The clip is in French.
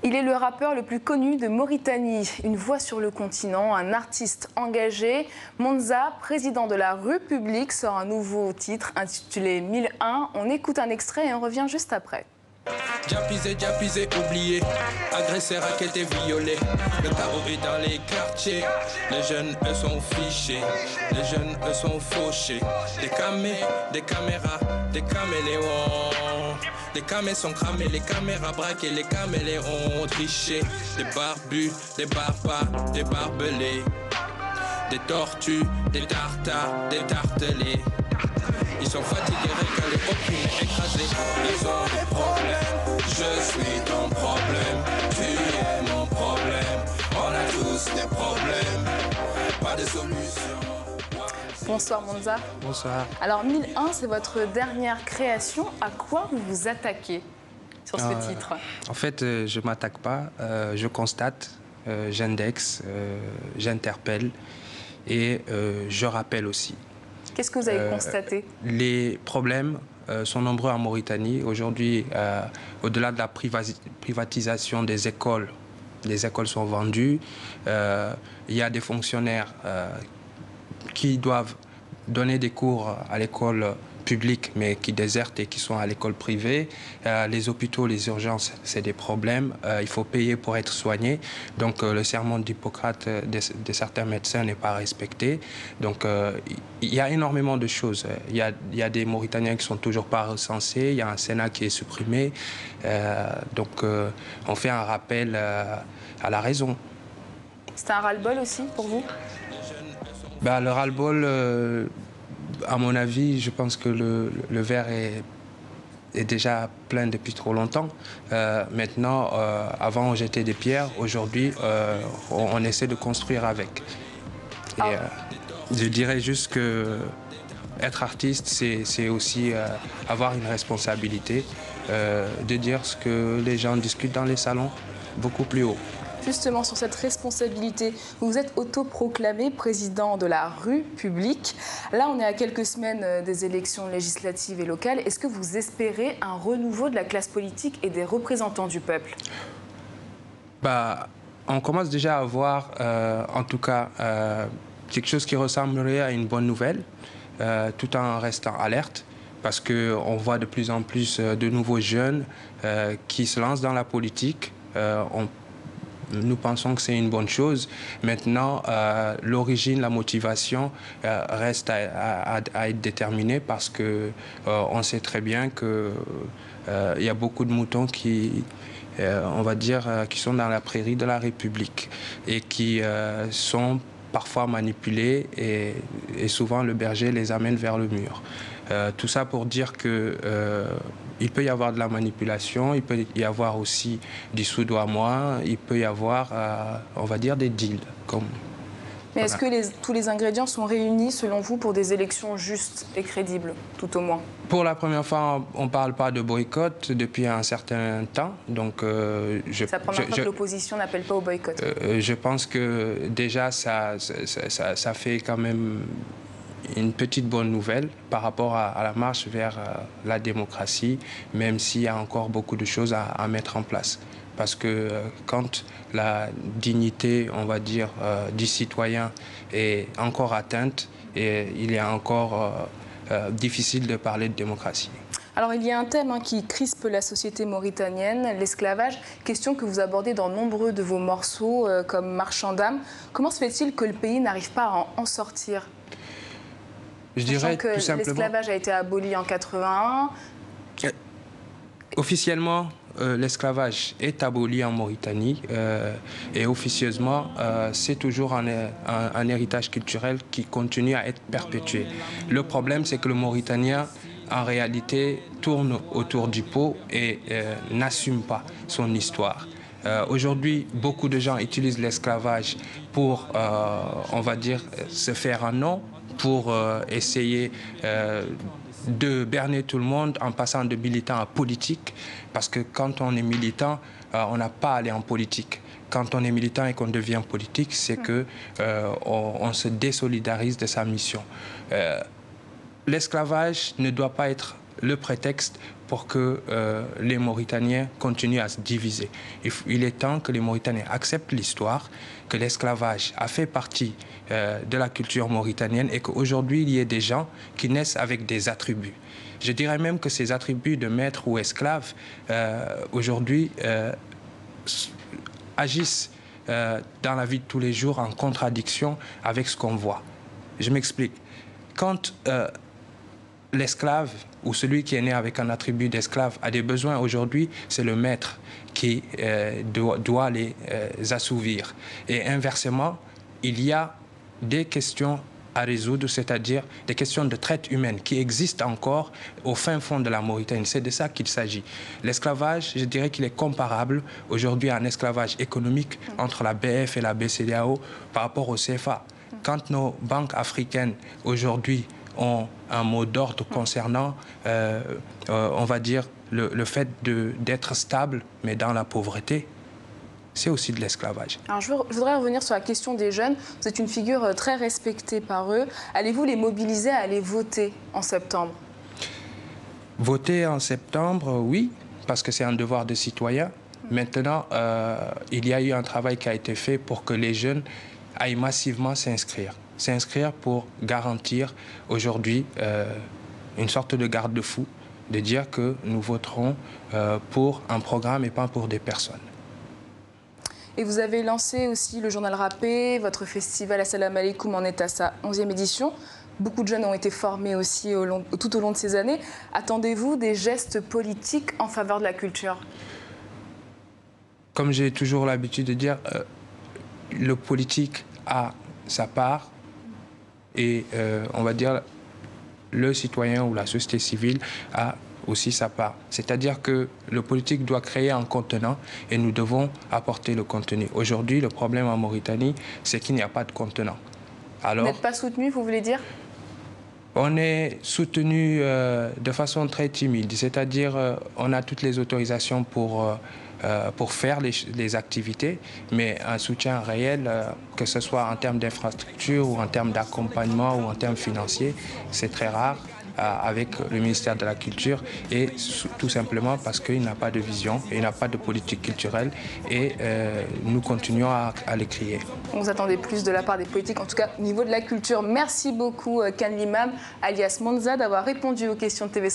Il est le rappeur le plus connu de Mauritanie, une voix sur le continent, un artiste engagé. Monza, président de la République, sort un nouveau titre intitulé 1001. On écoute un extrait et on revient juste après. Diapisé, oublié, agressé, raquetté, violé. Le chaos est dans les quartiers, les jeunes eux sont fichés, les jeunes eux sont fauchés. Des caméras, des caméléons. Les camés sont cramés, les caméras braquées, les caméléons ont triché. Des barbus, des barbares, des barbelés. Des tortues, des tartares, des tartelés. Ils sont fatigués, récalés, opprimés, écrasés. Ils ont des problèmes, je suis ton problème. Tu es mon problème, on a tous des problèmes. Pas de solution. Bonsoir Monza. Bonsoir. Alors 1001, c'est votre dernière création. À quoi vous vous attaquez sur ce titre? En fait, je ne m'attaque pas, je constate, j'indexe, j'interpelle et je rappelle aussi. Qu'est-ce que vous avez constaté? Les problèmes sont nombreux en Mauritanie. Aujourd'hui, au-delà de la privatisation des écoles, les écoles sont vendues. Il y a des fonctionnaires qui doivent donner des cours à l'école publique, mais qui désertent et qui sont à l'école privée. Les hôpitaux, les urgences, c'est des problèmes. Il faut payer pour être soigné. Donc, le serment d'Hippocrate de certains médecins n'est pas respecté. Donc, il y a énormément de choses. Il y a des Mauritaniens qui ne sont toujours pas recensés. Il y a un Sénat qui est supprimé. Donc, on fait un rappel à la raison. C'est un ras-le-bol aussi pour vous? Ben, le ras-le-bol, à mon avis, je pense que le verre est déjà plein depuis trop longtemps. Maintenant, avant on jetait des pierres, aujourd'hui on essaie de construire avec. Et, je dirais juste que être artiste, c'est aussi avoir une responsabilité de dire ce que les gens discutent dans les salons beaucoup plus haut. Justement, sur cette responsabilité, vous êtes autoproclamé président de la République. Là, on est à quelques semaines des élections législatives et locales. Est-ce que vous espérez un renouveau de la classe politique et des représentants du peuple? Bah, on commence déjà à voir, en tout cas, quelque chose qui ressemblerait à une bonne nouvelle, tout en restant alerte, parce qu'on voit de plus en plus de nouveaux jeunes qui se lancent dans la politique. Nous pensons que c'est une bonne chose. Maintenant, l'origine, la motivation reste à être déterminée parce qu'on sait très bien qu'il y a beaucoup de moutons qui, on va dire, qui sont dans la prairie de la République et qui sont parfois manipulés et souvent le berger les amène vers le mur. Tout ça pour dire que il peut y avoir de la manipulation, il peut y avoir aussi du soudoiement, il peut y avoir, on va dire, des deals. Mais est-ce que tous les ingrédients sont réunis, selon vous, pour des élections justes et crédibles, tout au moins? Pour la première fois, on ne parle pas de boycott depuis un certain temps. Donc, c'est la première fois que l'opposition n'appelle pas au boycott. Je pense que déjà, ça fait quand même une petite bonne nouvelle par rapport à la marche vers la démocratie, même s'il y a encore beaucoup de choses à mettre en place. Parce que quand la dignité, on va dire, du citoyen est encore atteinte, et il est encore difficile de parler de démocratie. Alors il y a un thème qui crispe la société mauritanienne, l'esclavage, question que vous abordez dans nombreux de vos morceaux comme Marchand d'âme. Comment se fait-il que le pays n'arrive pas à en sortir? Je dirais tout simplement que l'esclavage a été aboli en 81. Officiellement, l'esclavage est aboli en Mauritanie et officieusement, c'est toujours un héritage culturel qui continue à être perpétué. Le problème, c'est que le Mauritanien, en réalité, tourne autour du pot et n'assume pas son histoire. Aujourd'hui, beaucoup de gens utilisent l'esclavage pour, on va dire, se faire un nom, pour essayer de berner tout le monde en passant de militant à politique. Parce que quand on est militant, on n'a pas à aller en politique. Quand on est militant et qu'on devient politique, c'est qu'on se désolidarise de sa mission. L'esclavage ne doit pas être le prétexte pour que les Mauritaniens continuent à se diviser. Il est temps que les Mauritaniens acceptent l'histoire, que l'esclavage a fait partie de la culture mauritanienne et qu'aujourd'hui, il y ait des gens qui naissent avec des attributs. Je dirais même que ces attributs de maître ou esclave, aujourd'hui, agissent dans la vie de tous les jours en contradiction avec ce qu'on voit. Je m'explique. Quand l'esclave ou celui qui est né avec un attribut d'esclave a des besoins aujourd'hui, c'est le maître qui doit les assouvir. Et inversement, il y a des questions à résoudre, c'est-à-dire des questions de traite humaine qui existent encore au fin fond de la Mauritanie. C'est de ça qu'il s'agit. L'esclavage, je dirais qu'il est comparable aujourd'hui à un esclavage économique entre la BF et la BCEAO par rapport au CFA. Quand nos banques africaines aujourd'hui ont un mot d'ordre concernant, on va dire, le fait d'être stable, mais dans la pauvreté, c'est aussi de l'esclavage. Alors je voudrais revenir sur la question des jeunes. Vous êtes une figure très respectée par eux. Allez-vous les mobiliser à aller voter en septembre? Voter en septembre, oui, parce que c'est un devoir de citoyen. Maintenant, il y a eu un travail qui a été fait pour que les jeunes aillent massivement s'inscrire. S'inscrire pour garantir aujourd'hui une sorte de garde-fou, de dire que nous voterons pour un programme et pas pour des personnes. Et vous avez lancé aussi le journal Rappé, votre festival Assalamu Alaikum en est à sa 11e édition. Beaucoup de jeunes ont été formés aussi tout au long de ces années. Attendez-vous des gestes politiques en faveur de la culture? Comme j'ai toujours l'habitude de dire, le politique a sa part et on va dire le citoyen ou la société civile a aussi sa part. C'est-à-dire que le politique doit créer un contenant et nous devons apporter le contenu. Aujourd'hui, le problème en Mauritanie, c'est qu'il n'y a pas de contenant. Alors, vous n'êtes pas soutenu, vous voulez dire? On est soutenu de façon très timide, c'est-à-dire on a toutes les autorisations pour faire les activités, mais un soutien réel, que ce soit en termes d'infrastructure ou en termes d'accompagnement ou en termes financiers, c'est très rare avec le ministère de la Culture et tout simplement parce qu'il n'a pas de vision, il n'a pas de politique culturelle et nous continuons à les crier. Vous attendez plus de la part des politiques, en tout cas au niveau de la culture. Merci beaucoup Khan Limam, alias Monza, d'avoir répondu aux questions de TV.